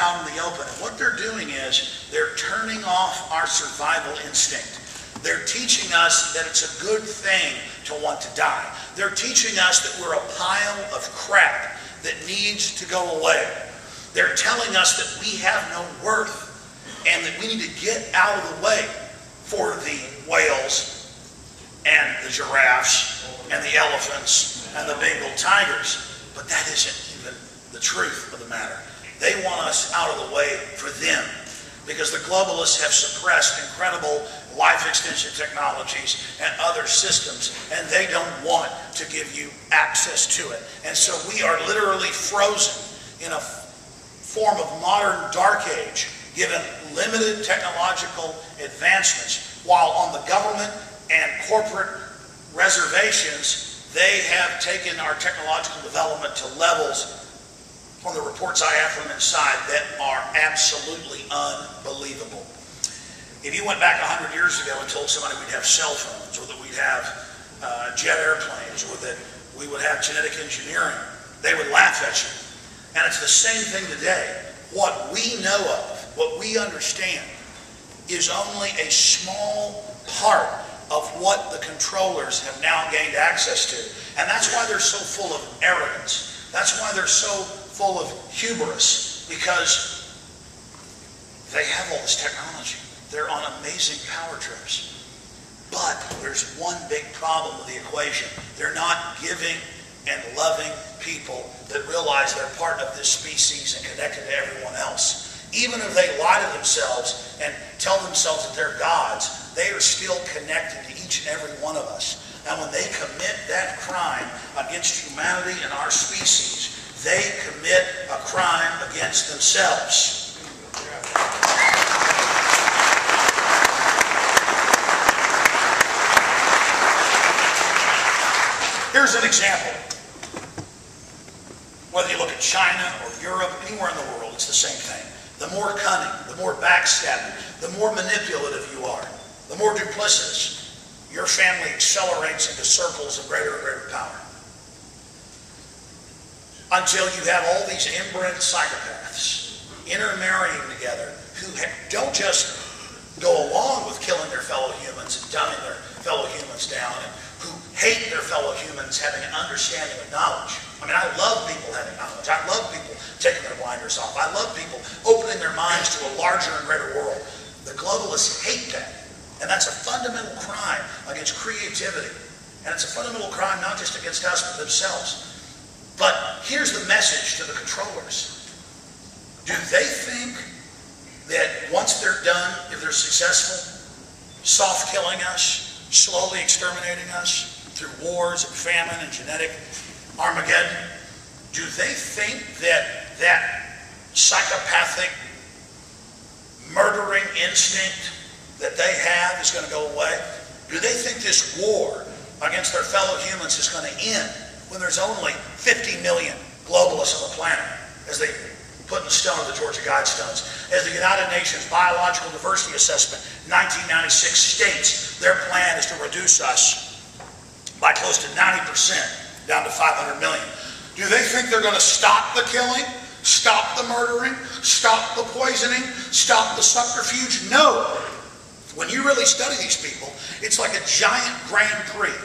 out in the open. And what they're doing is they're turning off our survival instinct. They're teaching us that it's a good thing to want to die. They're teaching us that we're a pile of crap that needs to go away. They're telling us that we have no worth and that we need to get out of the way for the whales and the giraffes and the elephants and the Bengal tigers. But that isn't even the truth of the matter. They want us out of the way for them, because the globalists have suppressed incredible life extension technologies and other systems, and they don't want to give you access to it. And so we are literally frozen in a form of modern dark age, given limited technological advancements, while on the government and corporate reservations, they have taken our technological development to levels, from the reports I have from inside, that are absolutely unbelievable. If you went back 100 years ago and told somebody we'd have cell phones, or that we'd have jet airplanes, or that we would have genetic engineering, they would laugh at you. And it's the same thing today. What we know of, what we understand, is only a small part of what the controllers have now gained access to. And that's why they're so full of arrogance. That's why they're so full of hubris, because they have all this technology. They're on amazing power trips. But there's one big problem with the equation. They're not giving and loving people that realize they're part of this species and connected to everyone else. Even if they lie to themselves and tell themselves that they're gods, they are still connected to each and every one of us. And when they commit that crime against humanity and our species, they commit a crime against themselves. Here's an example. Whether you look at China or Europe, anywhere in the world, it's the same thing. The more cunning, the more backstabbing, the more manipulative you are, the more duplicitous, your family accelerates into circles of greater and greater power. Until you have all these inbred psychopaths intermarrying together who don't just go along with killing their fellow humans and dumbing their fellow humans down, and who hate their fellow humans having an understanding of knowledge. I mean, I love people having knowledge. I love people taking their blinders off. I love people opening their minds to a larger and greater world. The globalists hate that. And that's a fundamental crime against creativity. And it's a fundamental crime not just against us, but themselves. But here's the message to the controllers. Do they think that once they're done, if they're successful, soft killing us, slowly exterminating us through wars and famine and genetic Armageddon, do they think that that psychopathic murdering instinct that they have is going to go away? Do they think this war against their fellow humans is going to end when there's only 50 million globalists on the planet, as they put in the stone of the Georgia Guidestones? As the United Nations Biological Diversity Assessment 1996 states, their plan is to reduce us by close to 90% down to 500 million. Do they think they're going to stop the killing, stop the murdering, stop the poisoning, stop the subterfuge? No. When you really study these people, it's like a giant Grand Prix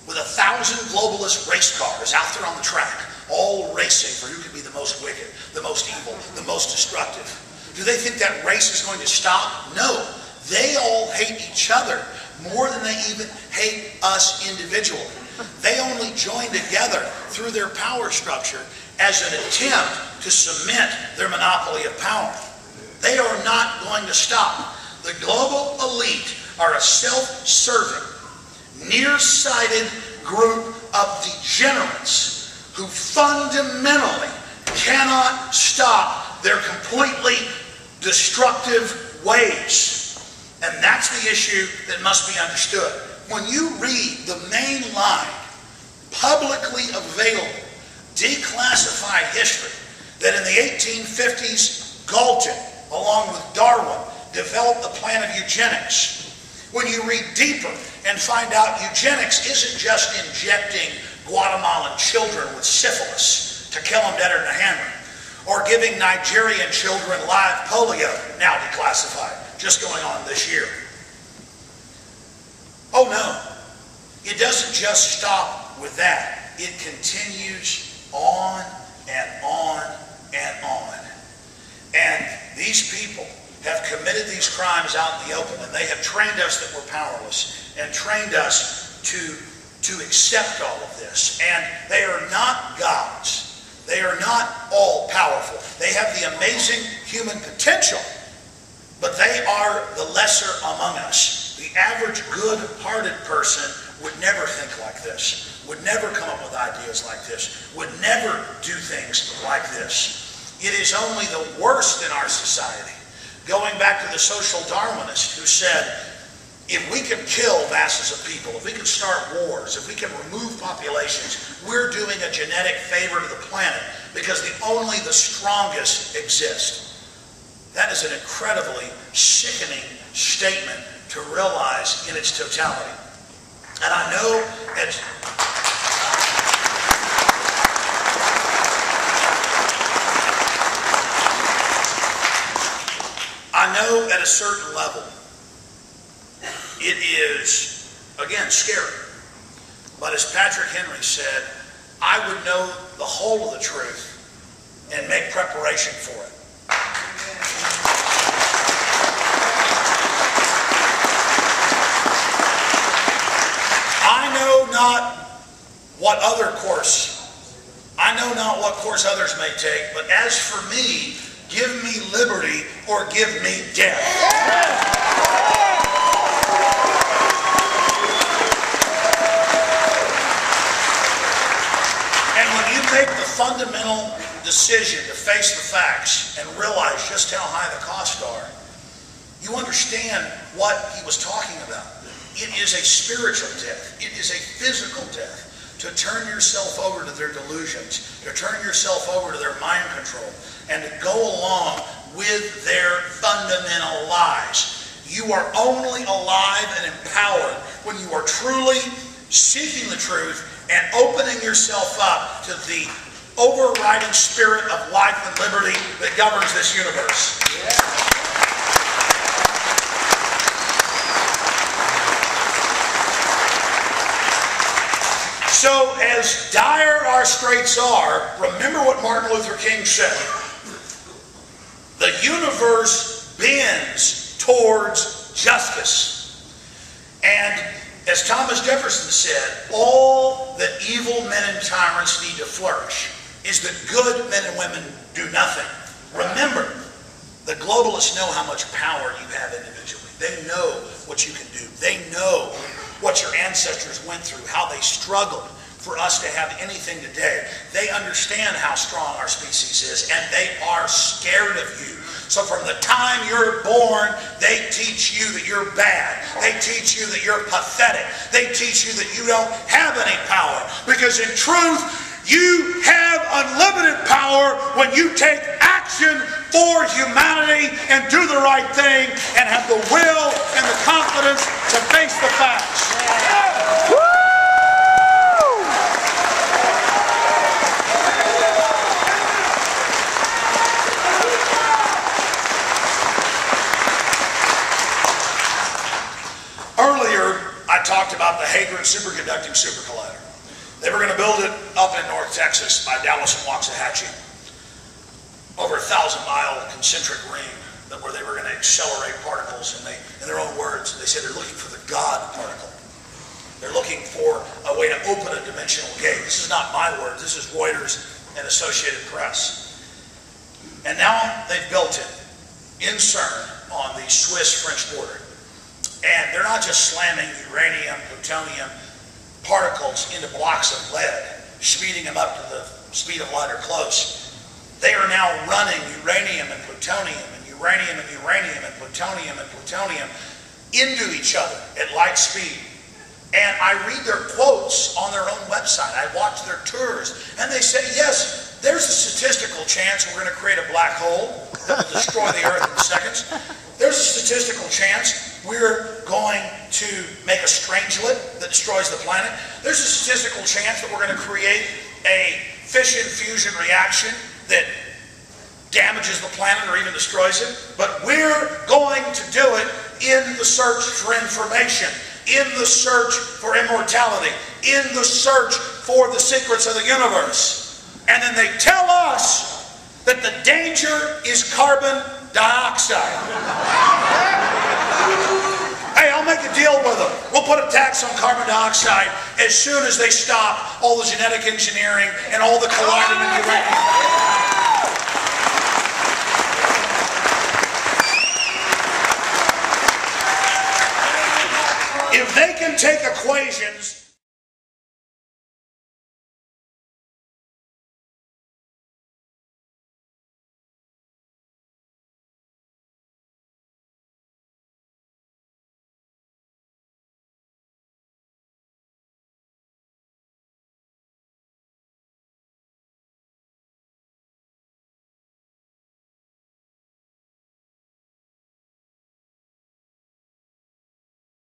with 1,000 globalist race cars out there on the track, all racing for who can be the most wicked, the most evil, the most destructive. Do they think that race is going to stop? No. They all hate each other more than they even hate us individually. They only join together through their power structure as an attempt to cement their monopoly of power. They are not going to stop. The global elite are a self-serving, nearsighted group of degenerates who fundamentally cannot stop their completely destructive ways. And that's the issue that must be understood. When you read the mainline, publicly available, declassified history that in the 1850s, Galton, along with Darwin, developed the plan of eugenics. When you read deeper and find out eugenics isn't just injecting Guatemalan children with syphilis to kill them deader than a hammer, or giving Nigerian children live polio, now declassified, just going on this year. Oh no, it doesn't just stop with that. It continues on and on and on. And these people have committed these crimes out in the open, and they have trained us that we're powerless and trained us to accept all of this. And they are not gods. They are not all powerful. They have the amazing human potential, but they are the lesser among us. The average good-hearted person would never think like this, would never come up with ideas like this, would never do things like this. It is only the worst in our society. Going back to the social Darwinist who said, if we can kill masses of people, if we can start wars, if we can remove populations, we're doing a genetic favor to the planet because only the strongest exist. That is an incredibly sickening statement to realize in its totality. And I know at a certain level, it is, again, scary. But as Patrick Henry said, I would know the whole of the truth and make preparation for it. I know not what course others may take, but as for me, give me liberty or give me death. And when you make the fundamental decision to face the facts and realize just how high the costs are, you understand what he was talking about. It is a spiritual death. It is a physical death. To turn yourself over to their delusions, to turn yourself over to their mind control, and to go along with their fundamental lies. You are only alive and empowered when you are truly seeking the truth and opening yourself up to the overriding spirit of life and liberty that governs this universe. Yeah. So as dire our straits are, remember what Martin Luther King said. The universe bends towards justice. And as Thomas Jefferson said, all that evil men and tyrants need to flourish is that good men and women do nothing. Remember, the globalists know how much power you have individually. They know what you can do. They know what your ancestors went through, how they struggled for us to have anything today. They understand how strong our species is, and they are scared of you. So from the time you're born, they teach you that you're bad. They teach you that you're pathetic. They teach you that you don't have any power. Because in truth, you have unlimited power when you take action for humanity and do the right thing and have the will and the confidence to face the facts. Woo! Earlier, I talked about the Hadron Superconducting Supercollider. They were going to build it up in North Texas by Dallas and Waxahachie. Over a 1,000-mile concentric ring where they were going to accelerate particles. And they, in their own words, they said they're looking for the God particle. They're looking for a way to open a dimensional gate. This is not my words. This is Reuters and Associated Press. And now they've built it in CERN on the Swiss-French border. And they're not just slamming uranium, plutonium, particles into blocks of lead, speeding them up to the speed of light or close. They are now running uranium and plutonium and uranium and uranium and plutonium into each other at light speed. And I read their quotes on their own website. I watch their tours, and they say, yes, there's a statistical chance we're going to create a black hole that will destroy the Earth in seconds. There's a statistical chance we're going to make a strangelet that destroys the planet. There's a statistical chance that we're going to create a fission fusion reaction that damages the planet or even destroys it, but we're going to do it in the search for information, in the search for immortality, in the search for the secrets of the universe. And then they tell us that the danger is carbon dioxide. Hey, I'll make a deal with them. We'll put a tax on carbon dioxide as soon as they stop all the genetic engineering and all the colliding and uranium. If they can take equations